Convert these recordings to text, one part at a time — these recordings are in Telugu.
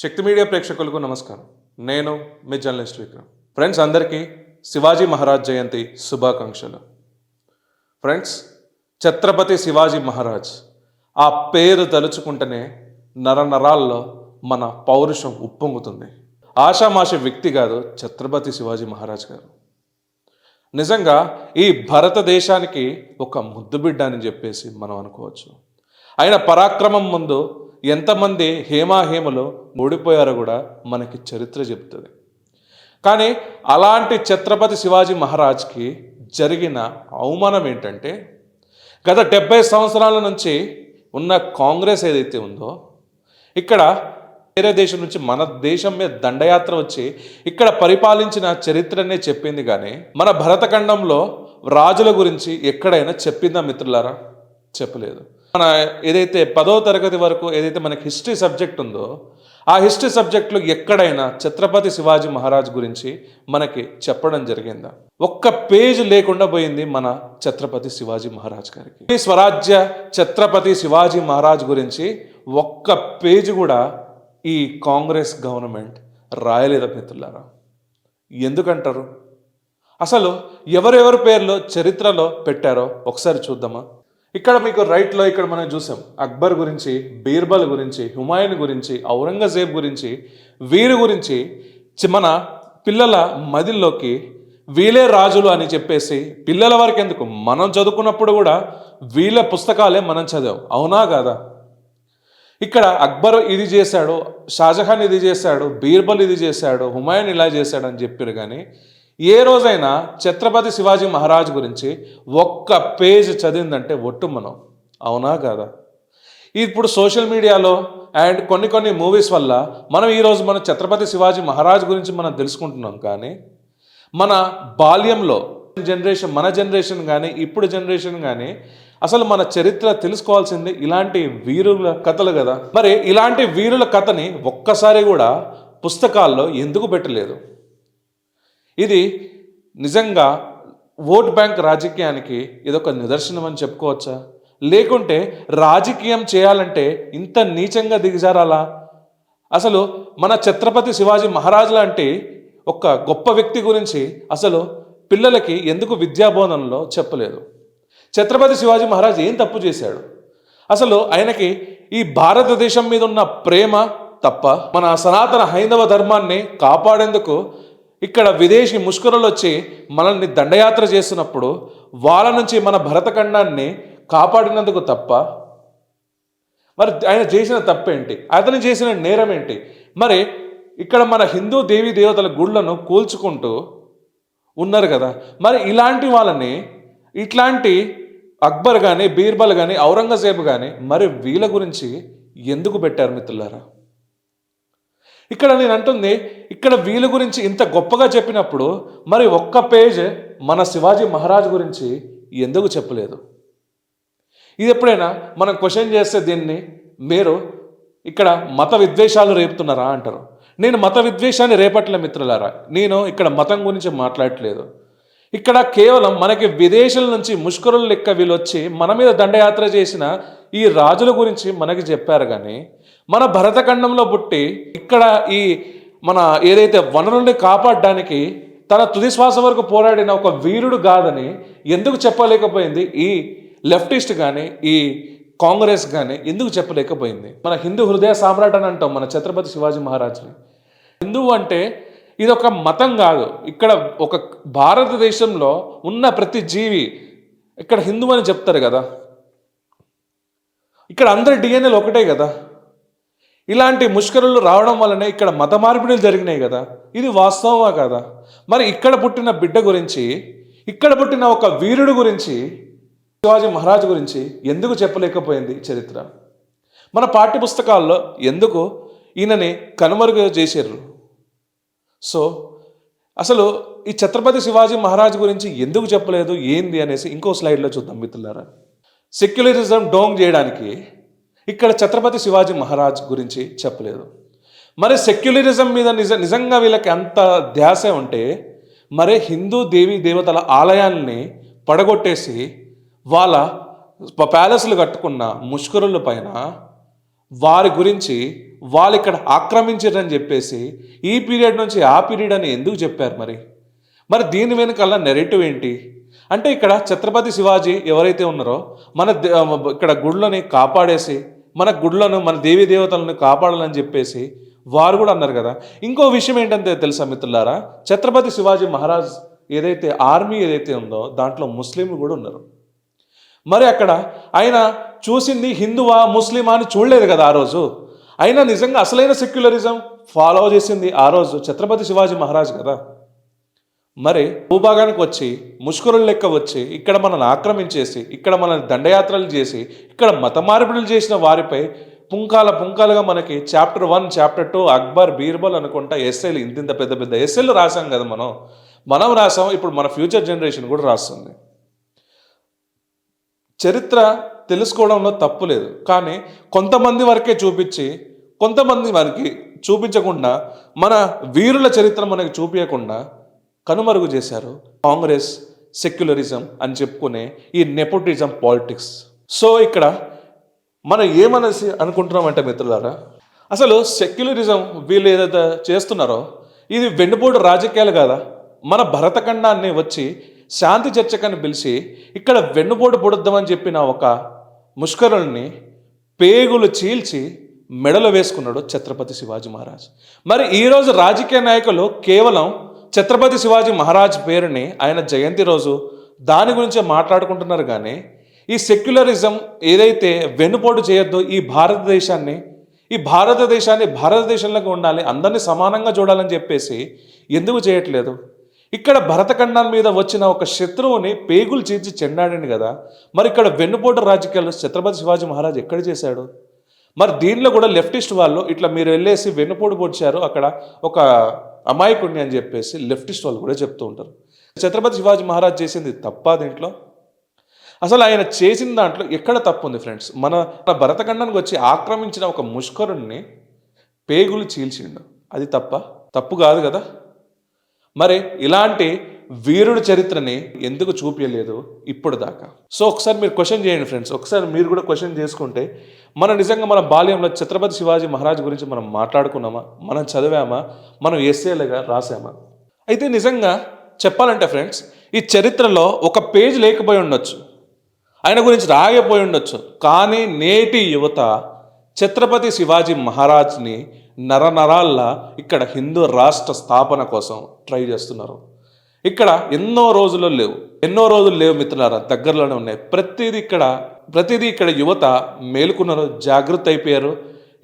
శక్తి మీడియా ప్రేక్షకులకు నమస్కారం. నేను మీ జర్నలిస్ట్ విక్రమ్. ఫ్రెండ్స్, అందరికీ శివాజీ మహారాజ్ జయంతి శుభాకాంక్షలు. ఫ్రెండ్స్, ఛత్రపతి శివాజీ మహారాజ్ ఆ పేరు తలుచుకుంటేనే నరనరాల్లో మన పౌరుషం ఉప్పొంగుతుంది. ఆషామాషి వ్యక్తి కాదు ఛత్రపతి శివాజీ మహారాజ్ గారు. నిజంగా ఈ భారతదేశానికి ఒక ముద్దుబిడ్డ అని చెప్పేసి మనం అనుకోవచ్చు. ఆయన పరాక్రమం ముందు ఎంతమంది హేమాహేములు ఓడిపోయారో కూడా మనకి చరిత్ర చెప్తుంది. కానీ అలాంటి ఛత్రపతి శివాజీ మహారాజ్కి జరిగిన అవమానం ఏంటంటే, గత 70 సంవత్సరాల నుంచి ఉన్న కాంగ్రెస్ ఏదైతే ఉందో, ఇక్కడ వేరే దేశం నుంచి మన దేశం మీద దండయాత్ర వచ్చి ఇక్కడ పరిపాలించిన చరిత్రనే చెప్పింది. కానీ మన భరతఖండంలో రాజుల గురించి ఎక్కడైనా చెప్పిందా మిత్రులారా? చెప్పలేదు. మన ఏదైతే 10వ తరగతి వరకు ఏదైతే మనకి హిస్టరీ సబ్జెక్ట్ ఉందో, ఆ హిస్టరీ సబ్జెక్ట్లో ఎక్కడైనా ఛత్రపతి శివాజీ మహారాజ్ గురించి మనకి చెప్పడం జరిగిందా? ఒక్క పేజ్ లేకుండా పోయింది మన ఛత్రపతి శివాజీ మహారాజ్ గారికి. ఈ స్వరాజ్య ఛత్రపతి శివాజీ మహారాజ్ గురించి ఒక్క పేజ్ కూడా ఈ కాంగ్రెస్ గవర్నమెంట్ రాయలేదు మిత్రులారా. ఎందుకంటారు? అసలు ఎవరెవరి పేర్లు చరిత్రలో పెట్టారో ఒకసారి చూద్దామా? ఇక్కడ మీకు రైట్లో ఇక్కడ మనం చూసాం, అక్బర్ గురించి, బీర్బల్ గురించి, హుమాయూన్ గురించి, ఔరంగజేబ్ గురించి, వీరి గురించి మన పిల్లల మదిల్లోకి వీళ్ళే రాజులు అని చెప్పేసి పిల్లల వరకు ఎందుకు, మనం చదువుకున్నప్పుడు కూడా వీళ్ళ పుస్తకాలే మనం చదివాం, అవునా కాదా? ఇక్కడ అక్బర్ ఇది చేశాడు, షాజహాన్ ఇది చేశాడు, బీర్బల్ ఇది చేశాడు, హుమాయూన్ ఇలా చేశాడు అని చెప్పారు. కానీ ఏ రోజైనా ఛత్రపతి శివాజీ మహారాజ్ గురించి ఒక్క పేజ్ చదివిందంటే ఒట్టు మనం, అవునా కాదా? ఇప్పుడు సోషల్ మీడియాలో అండ్ కొన్ని మూవీస్ వల్ల మనం ఈరోజు మన ఛత్రపతి శివాజీ మహారాజ్ గురించి మనం తెలుసుకుంటున్నాం. కానీ మన బాల్యంలో మన జనరేషన్ కానీ ఇప్పుడు జనరేషన్ కానీ అసలు మన చరిత్ర తెలుసుకోవాల్సింది ఇలాంటి వీరుల కథలు కదా. మరి ఇలాంటి వీరుల కథని ఒక్కసారి కూడా పుస్తకాల్లో ఎందుకు పెట్టలేదు? ఇది నిజంగా ఓట్ బ్యాంక్ రాజకీయానికి ఇదొక నిదర్శనం అని చెప్పుకోవచ్చా? లేకుంటే రాజకీయం చేయాలంటే ఇంత నీచంగా దిగజారాలా? అసలు మన ఛత్రపతి శివాజీ మహారాజ్ లాంటి ఒక గొప్ప వ్యక్తి గురించి అసలు పిల్లలకి ఎందుకు విద్యాబోధనలో చెప్పలేదు? ఛత్రపతి శివాజీ మహారాజ్ ఏం తప్పు చేశాడు? అసలు ఆయనకి ఈ భారతదేశం మీద ఉన్న ప్రేమ తప్ప మన సనాతన హైందవ ధర్మాన్ని కాపాడేందుకు ఇక్కడ విదేశీ ముష్కరులు వచ్చి మనల్ని దండయాత్ర చేస్తున్నప్పుడు వాళ్ళ నుంచి మన భరతఖండాన్ని కాపాడినందుకు తప్ప మరి ఆయన చేసిన తప్పేంటి? అతను చేసిన నేరం ఏంటి? మరి ఇక్కడ మన హిందూ దేవీ దేవతల గుళ్ళను కూల్చుకుంటూ ఉన్నారు కదా. మరి ఇలాంటి వాళ్ళని, ఇట్లాంటి అక్బర్ కానీ, బీర్బల్ కానీ, ఔరంగజేబు కానీ మరి వీళ్ళ గురించి ఎందుకు పెట్టారు మిత్రులారా? ఇక్కడ నేను అంటుంది, ఇక్కడ వీళ్ళ గురించి ఇంత గొప్పగా చెప్పినప్పుడు మరి ఒక్క పేజ్ మన శివాజీ మహారాజ్ గురించి ఎందుకు చెప్పలేదు? ఇది ఎప్పుడైనా మనం క్వశ్చన్ చేస్తే దీన్ని మీరు ఇక్కడ మత విద్వేషాలు రేపుతున్నారా అంటారు. నేను మత విద్వేషాన్ని రేపట్లే మిత్రులారా. నేను ఇక్కడ మతం గురించి మాట్లాడట్లేదు. ఇక్కడ కేవలం మనకి విదేశాల నుంచి ముష్కరుల లెక్క వీళ్ళు వచ్చి మన మీద దండయాత్ర చేసిన ఈ రాజుల గురించి మనకి చెప్పారు. కానీ మన భరతఖండంలో పుట్టి ఇక్కడ ఈ మన ఏదైతే వనరుల్ని కాపాడడానికి తన తుది శ్వాస వరకు పోరాడిన ఒక వీరుడు కాదని ఎందుకు చెప్పలేకపోయింది ఈ లెఫ్టిస్ట్ కానీ, ఈ కాంగ్రెస్ కానీ ఎందుకు చెప్పలేకపోయింది? మన హిందూ హృదయ సామ్రాట్ అని అంటాం మన ఛత్రపతి శివాజీ మహారాజ్ని. హిందువు అంటే ఇది ఒక మతం కాదు. ఇక్కడ ఒక భారతదేశంలో ఉన్న ప్రతి జీవి ఇక్కడ హిందూ అని చెప్తారు కదా. ఇక్కడ అందరి డిఎన్ఏలు ఒకటే కదా. ఇలాంటి ముష్కరులు రావడం వల్లనే ఇక్కడ మత మార్పిడులు జరిగినాయి కదా. ఇది వాస్తవమా కదా? మరి ఇక్కడ పుట్టిన బిడ్డ గురించి, ఇక్కడ పుట్టిన ఒక వీరుడు గురించి, శివాజీ మహారాజ్ గురించి ఎందుకు చెప్పలేకపోయింది చరిత్ర? మన పాఠ్య పుస్తకాల్లో ఎందుకు ఈయనని కనుమరుగు చేశారు? సో అసలు ఈ ఛత్రపతి శివాజీ మహారాజ్ గురించి ఎందుకు చెప్పలేదు ఏంది అనేసి ఇంకో స్లైడ్లో చూద్దాం మిత్రులారా. సెక్యులరిజం డోంగ్ చేయడానికి ఇక్కడ ఛత్రపతి శివాజీ మహారాజ్ గురించి చెప్పలేదు. మరి సెక్యులరిజం మీద నిజంగా వీళ్ళకి అంత ధ్యాస ఉంటే మరి హిందూ దేవీ దేవతల ఆలయాల్ని పడగొట్టేసి వాళ్ళ ప్యాలెస్లు కట్టుకున్న ముష్కరుల పైన వారి గురించి వాళ్ళు ఇక్కడ ఆక్రమించారని చెప్పేసి ఈ పీరియడ్ నుంచి ఆ పీరియడ్ అని ఎందుకు చెప్పారు మరి దీని వెనుకల్లా నెరేటివ్ ఏంటి అంటే ఇక్కడ ఛత్రపతి శివాజీ ఎవరైతే ఉన్నారో ఇక్కడ గుళ్ళని కాపాడేసి మన గుళ్ళను మన దేవీ దేవతలను కాపాడాలని చెప్పేసి వారు కూడా అన్నారు కదా. ఇంకో విషయం ఏంటంటే తెలుసా మిత్రులారా, ఛత్రపతి శివాజీ మహారాజ్ ఏదైతే ఆర్మీ ఏదైతే ఉందో దాంట్లో ముస్లింలు కూడా ఉన్నారు. మరి అక్కడ ఆయన చూసింది హిందువా ముస్లిమా అని చూడలేదు కదా ఆ రోజు. అయినా నిజంగా అసలైన సెక్యులరిజం ఫాలో చేసింది ఆ రోజు ఛత్రపతి శివాజీ మహారాజ్ కదా. మరి భూభాగానికి వచ్చి ముష్కరుల లెక్క వచ్చి ఇక్కడ మనల్ని ఆక్రమించేసి ఇక్కడ మనల్ని దండయాత్రలు చేసి ఇక్కడ మత మార్పిడులు చేసిన వారిపై పుంకాలుగా మనకి చాప్టర్ 1 చాప్టర్ 2 అక్బర్ బీర్బల్ అనుకుంటా ఎస్ఏలు ఇంత పెద్ద పెద్ద ఎస్ఏలు రాసాం కదా మనం రాసాం. ఇప్పుడు మన ఫ్యూచర్ జనరేషన్ కూడా రాస్తుంది. చరిత్ర తెలుసుకోవడంలో తప్పు లేదు, కానీ కొంతమంది వరకే చూపించి కొంతమంది వరకు చూపించకుండా మన వీరుల చరిత్ర మనకి చూపించకుండా కనుమరుగు చేశారు కాంగ్రెస్ సెక్యులరిజం అని చెప్పుకునే ఈ నెపోటిజం పాలిటిక్స్. సో ఇక్కడ మనం ఏమనేసి అనుకుంటున్నామంటే మిత్రులారా, అసలు సెక్యులరిజం వీళ్ళు ఏదైతే చేస్తున్నారో ఇది వెన్నుపోటు రాజకీయాలు కాదా. మన భరతఖండాన్ని వచ్చి శాంతి చర్చకని పిలిచి ఇక్కడ వెన్నుపోటు పొడుద్దామని చెప్పిన ఒక ముష్కరుల్ని పేగులు చీల్చి మెడలు వేసుకున్నాడు ఛత్రపతి శివాజీ మహారాజ్. మరి ఈరోజు రాజకీయ నాయకులు కేవలం ఛత్రపతి శివాజీ మహారాజ్ పేరుని ఆయన జయంతి రోజు దాని గురించే మాట్లాడుకుంటున్నారు, కానీ ఈ సెక్యులరిజం ఏదైతే వెన్నుపోటు చేయొద్దో ఈ భారతదేశంలోకి ఉండాలి, అందరినీ సమానంగా చూడాలని చెప్పేసి ఎందుకు చేయట్లేదు. ఇక్కడ భరతఖండం మీద వచ్చిన ఒక శత్రువుని పేగులు చీల్చి చెండాడింది కదా. మరి ఇక్కడ వెన్నుపోటు రాజకీయాలు ఛత్రపతి శివాజీ మహారాజ్ ఎక్కడ చేశాడు. మరి దీనిలో కూడా లెఫ్టిస్ట్ వాళ్ళు ఇట్లా మీరు వెళ్ళేసి వెన్నుపోటు పొడిచారు అక్కడ ఒక అమాయకుడిని అని చెప్పేసి లెఫ్టిస్ట్ వాళ్ళు కూడా చెప్తూ ఉంటారు. ఛత్రపతి శివాజీ మహారాజ్ చేసింది తప్ప దీంట్లో? అసలు ఆయన చేసిన దాంట్లో ఎక్కడ తప్పు ఉంది ఫ్రెండ్స్? మన భరతఖండానికి వచ్చి ఆక్రమించిన ఒక ముష్కరుణ్ణి పేగులు చీల్చిండు, అది తప్పు కాదు కదా. మరి ఇలాంటి వీరుడి చరిత్రని ఎందుకు చూపించలేదు ఇప్పుడు దాకా? సో ఒకసారి మీరు క్వశ్చన్ చేయండి ఫ్రెండ్స్, ఒకసారి మీరు కూడా క్వశ్చన్ చేసుకుంటే నిజంగా మన బాల్యంలో ఛత్రపతి శివాజీ మహారాజ్ గురించి మనం మాట్లాడుకున్నామా, మనం చదివామా, మనం ఎస్ఏలుగా రాసామా? అయితే నిజంగా చెప్పాలంటే ఫ్రెండ్స్, ఈ చరిత్రలో ఒక పేజ్ లేకపోయి ఉండొచ్చు, ఆయన గురించి రాయపోయి ఉండొచ్చు, కానీ నేటి యువత ఛత్రపతి శివాజీ మహారాజ్ని నరనరాల్లా ఇక్కడ హిందూ రాష్ట్ర స్థాపన కోసం ట్రై చేస్తున్నారు. ఇక్కడ ఎన్నో రోజులు లేవు మిత్రులారా, దగ్గరలోనే ఉన్నాయి. ప్రతిదీ ఇక్కడ యువత మేలుకున్నారు, జాగృతి అయిపోయారు.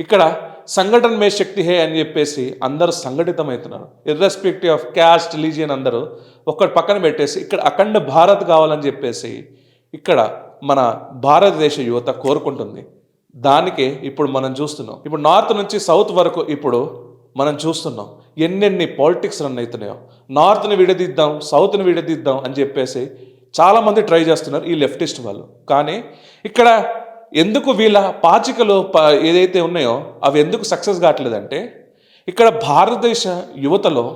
ఇక్కడ సంఘటన మే శక్తి హే అని చెప్పేసి అందరూ సంఘటితమవుతున్నారు. ఇర్రెస్పెక్టివ్ ఆఫ్ క్యాస్ట్ రిలీజియన్ అందరూ ఒక్కటి పక్కన పెట్టేసి ఇక్కడ అఖండ భారత్ కావాలని చెప్పేసి ఇక్కడ మన భారతదేశ యువత కోరుకుంటుంది. దానికే ఇప్పుడు మనం చూస్తున్నాం. ఇప్పుడు నార్త్ నుంచి సౌత్ వరకు ఇప్పుడు మనం చూస్తున్నాం ఎన్నెన్ని పాలిటిక్స్ రన్ అవుతున్నాయో. నార్త్ని విడదీద్దాం, సౌత్ని విడదీద్దాం అని చెప్పేసి చాలామంది ట్రై చేస్తున్నారు ఈ లెఫ్టిస్ట్ వాళ్ళు. కానీ ఇక్కడ ఎందుకు వీళ్ళ పాచికలు ఏదైతే ఉన్నాయో అవి ఎందుకు సక్సెస్ కావట్లేదంటే, ఇక్కడ భారతదేశ యువతలో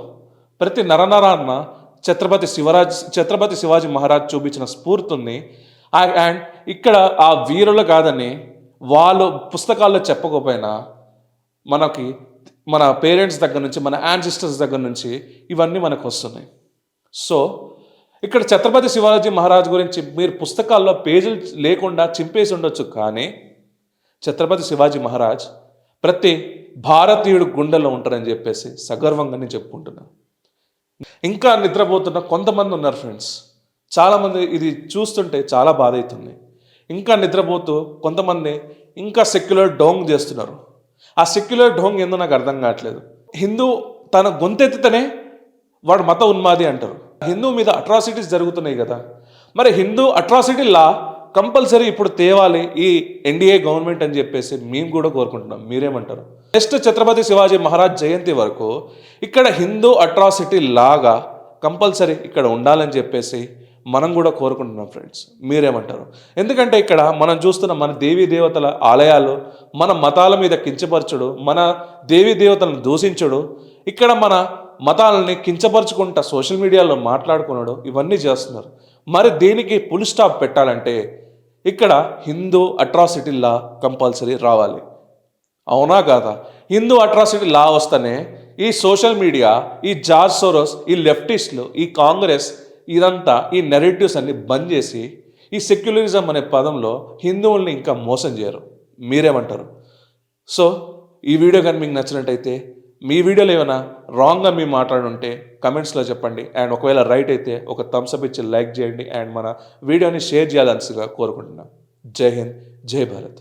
ప్రతి నరనరాన్న ఛత్రపతి శివాజీ మహారాజ్ చూపించిన స్ఫూర్తిని అండ్ ఇక్కడ ఆ వీరులు కాదని వాళ్ళు పుస్తకాల్లో చెప్పకపోయినా మనకి మన పేరెంట్స్ దగ్గర నుంచి మన యాన్సిస్టర్స్ దగ్గర నుంచి ఇవన్నీ మనకు వస్తున్నాయి. సో ఇక్కడ ఛత్రపతి శివాజీ మహారాజ్ గురించి మీరు పుస్తకాల్లో పేజీలు లేకుండా చింపేసి ఉండొచ్చు, కానీ ఛత్రపతి శివాజీ మహారాజ్ ప్రతి భారతీయుడు గుండెలో ఉంటారని చెప్పేసి సగర్వంగా నేను చెప్పుకుంటున్నాను. ఇంకా నిద్రపోతున్న కొంతమంది ఉన్నారు ఫ్రెండ్స్, చాలామంది ఇది చూస్తుంటే చాలా బాధ అవుతుంది. ఇంకా నిద్రపోతూ కొంతమంది ఇంకా సెక్యులర్ డోంగ్ చేస్తున్నారు. ఆ సెక్యులర్ డోంగ్ ఏందో నాకు అర్థం కావట్లేదు. హిందూ తన గొంతెత్తితేనే వాడు మత ఉన్మాది అంటారు. హిందూ మీద అట్రాసిటీస్ జరుగుతున్నాయి కదా, మరి హిందూ అట్రాసిటీ లా కంపల్సరీ ఇప్పుడు తేవాలి ఈ ఎన్డీఏ గవర్నమెంట్ అని చెప్పేసి మేము కూడా కోరుకుంటున్నాం. మీరేమంటారు? నెక్స్ట్ ఛత్రపతి శివాజీ మహారాజ్ జయంతి వరకు ఇక్కడ హిందూ అట్రాసిటీ లాగా కంపల్సరీ ఇక్కడ ఉండాలని చెప్పేసి మనం కూడా కోరుకుంటున్నాం ఫ్రెండ్స్. మీరేమంటారు? ఎందుకంటే ఇక్కడ మనం చూస్తున్న మన దేవీ దేవతల ఆలయాలు మన మతాల మీద కించపరచుడు, మన దేవీ దేవతలను దూషించుడు, ఇక్కడ మన మతాలని కించపరచుకుంటా సోషల్ మీడియాలో మాట్లాడుకున్నాడు, ఇవన్నీ చేస్తున్నారు. మరి దీనికి ఫుల్ స్టాప్ పెట్టాలంటే ఇక్కడ హిందూ అట్రాసిటీ లా కంపల్సరీ రావాలి. అవునా కాదా? హిందూ అట్రాసిటీ లా వస్తేనే ఈ సోషల్ మీడియా, ఈ జార్జ్ సోరోస్, ఈ లెఫ్టిస్టులు, ఈ కాంగ్రెస్ ఇదంతా ఈ నెరేటివ్స్ అన్ని బంద్ చేసి ఈ సెక్యులరిజం అనే పదంలో హిందువుల్ని ఇంకా మోసం చేయరు. మీరేమంటారు? సో ఈ వీడియో కానీ మీకు నచ్చినట్టయితే, మీ వీడియోలో ఏమైనా రాంగ్గా మీరు మాట్లాడుంటే కమెంట్స్లో చెప్పండి. అండ్ ఒకవేళ రైట్ అయితే ఒక థమ్స్ అప్ ఇచ్చి లైక్ చేయండి. అండ్ మన వీడియోని షేర్ చేయాల్సిగా కోరుకుంటున్నాను. జై హింద్, జై భారత్.